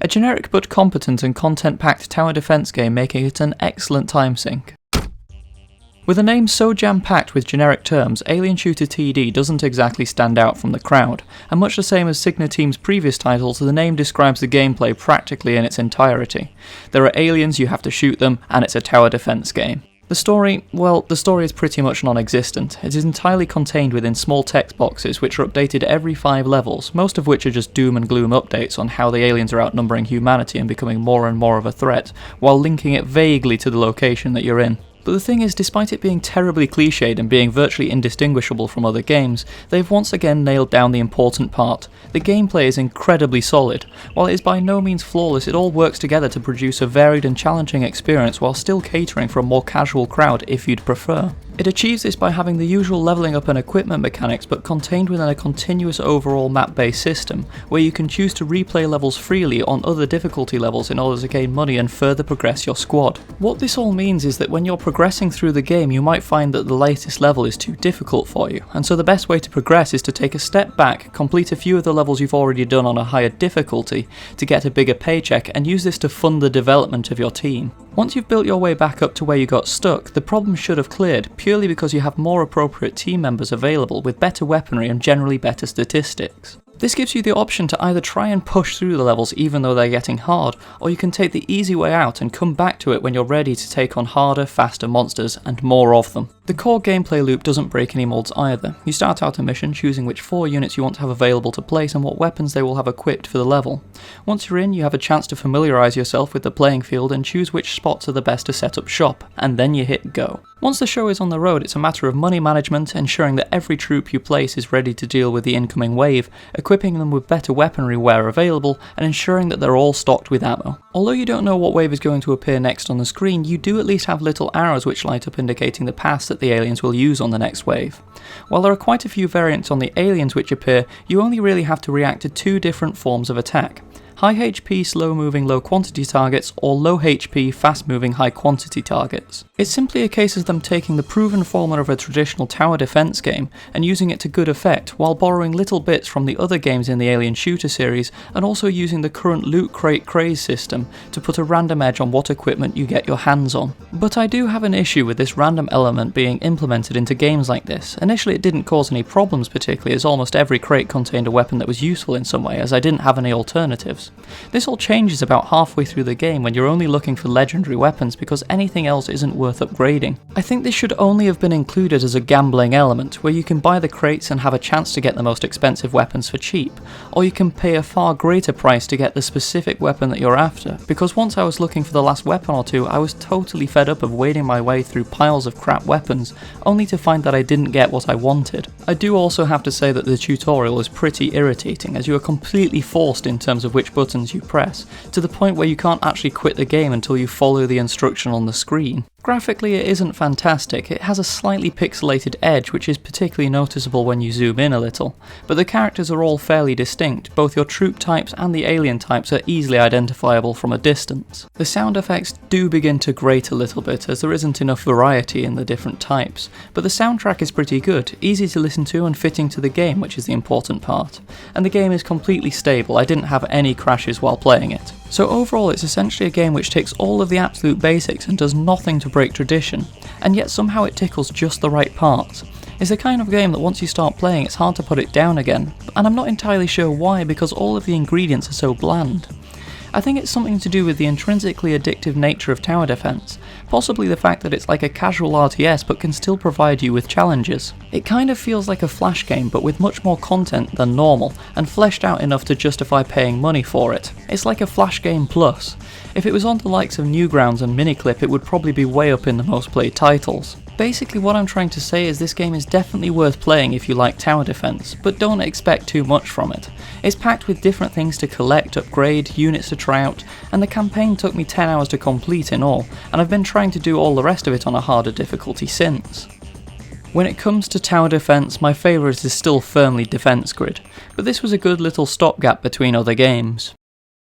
A generic but competent and content-packed tower defense game, making it an excellent time sink. With a name so jam-packed with generic terms, Alien Shooter TD doesn't exactly stand out from the crowd, and much the same as Signa Team's previous titles, the name describes the gameplay practically in its entirety. There are aliens, you have to shoot them, and it's a tower defense game. The story is pretty much non-existent. It is entirely contained within small text boxes which are updated every 5 levels, most of which are just doom and gloom updates on how the aliens are outnumbering humanity and becoming more and more of a threat, while linking it vaguely to the location that you're in. But the thing is, despite it being terribly cliched and being virtually indistinguishable from other games, they've once again nailed down the important part. The gameplay is incredibly solid. While it is by no means flawless, it all works together to produce a varied and challenging experience while still catering for a more casual crowd if you'd prefer. It achieves this by having the usual levelling up and equipment mechanics, but contained within a continuous overall map-based system, where you can choose to replay levels freely on other difficulty levels in order to gain money and further progress your squad. What this all means is that when you're progressing through the game, you might find that the latest level is too difficult for you, and so the best way to progress is to take a step back, complete a few of the levels you've already done on a higher difficulty to get a bigger paycheck, and use this to fund the development of your team. Once you've built your way back up to where you got stuck, the problem should have cleared, purely because you have more appropriate team members available with better weaponry and generally better statistics. This gives you the option to either try and push through the levels even though they're getting hard, or you can take the easy way out and come back to it when you're ready to take on harder, faster monsters and more of them. The core gameplay loop doesn't break any molds either. You start out a mission choosing which 4 units you want to have available to place and what weapons they will have equipped for the level. Once you're in, you have a chance to familiarise yourself with the playing field and choose which spots are the best to set up shop, and then you hit go. Once the show is on the road, it's a matter of money management, ensuring that every troop you place is ready to deal with the incoming wave, equipping them with better weaponry where available, and ensuring that they're all stocked with ammo. Although you don't know what wave is going to appear next on the screen, you do at least have little arrows which light up indicating the paths that the aliens will use on the next wave. While there are quite a few variants on the aliens which appear, you only really have to react to 2 different forms of attack. High HP slow moving low quantity targets, or low HP fast moving high quantity targets. It's simply a case of them taking the proven formula of a traditional tower defense game and using it to good effect, while borrowing little bits from the other games in the Alien Shooter series, and also using the current loot crate craze system to put a random edge on what equipment you get your hands on. But I do have an issue with this random element being implemented into games like this. Initially it didn't cause any problems particularly, as almost every crate contained a weapon that was useful in some way, as I didn't have any alternatives. This all changes about halfway through the game when you're only looking for legendary weapons because anything else isn't worth upgrading. I think this should only have been included as a gambling element, where you can buy the crates and have a chance to get the most expensive weapons for cheap, or you can pay a far greater price to get the specific weapon that you're after, because once I was looking for the last weapon or two, I was totally fed up of wading my way through piles of crap weapons, only to find that I didn't get what I wanted. I do also have to say that the tutorial is pretty irritating, as you are completely forced in terms of which buttons you press, to the point where you can't actually quit the game until you follow the instruction on the screen. Graphically it isn't fantastic, it has a slightly pixelated edge which is particularly noticeable when you zoom in a little, but the characters are all fairly distinct. Both your troop types and the alien types are easily identifiable from a distance. The sound effects do begin to grate a little bit, as there isn't enough variety in the different types, but the soundtrack is pretty good, easy to listen to and fitting to the game, which is the important part. And the game is completely stable, I didn't have any crashes while playing it. So overall it's essentially a game which takes all of the absolute basics and does nothing to break tradition, and yet somehow it tickles just the right parts. It's the kind of game that once you start playing it's hard to put it down again, and I'm not entirely sure why, because all of the ingredients are so bland. I think it's something to do with the intrinsically addictive nature of tower defense, possibly the fact that it's like a casual RTS but can still provide you with challenges. It kind of feels like a flash game but with much more content than normal, and fleshed out enough to justify paying money for it. It's like a flash game plus. If it was on the likes of Newgrounds and Miniclip, it would probably be way up in the most played titles. Basically what I'm trying to say is this game is definitely worth playing if you like tower defense, but don't expect too much from it. It's packed with different things to collect, upgrade, units to try out, and the campaign took me 10 hours to complete in all, and I've been trying to do all the rest of it on a harder difficulty since. When it comes to tower defense, my favourite is still firmly Defense Grid, but this was a good little stopgap between other games.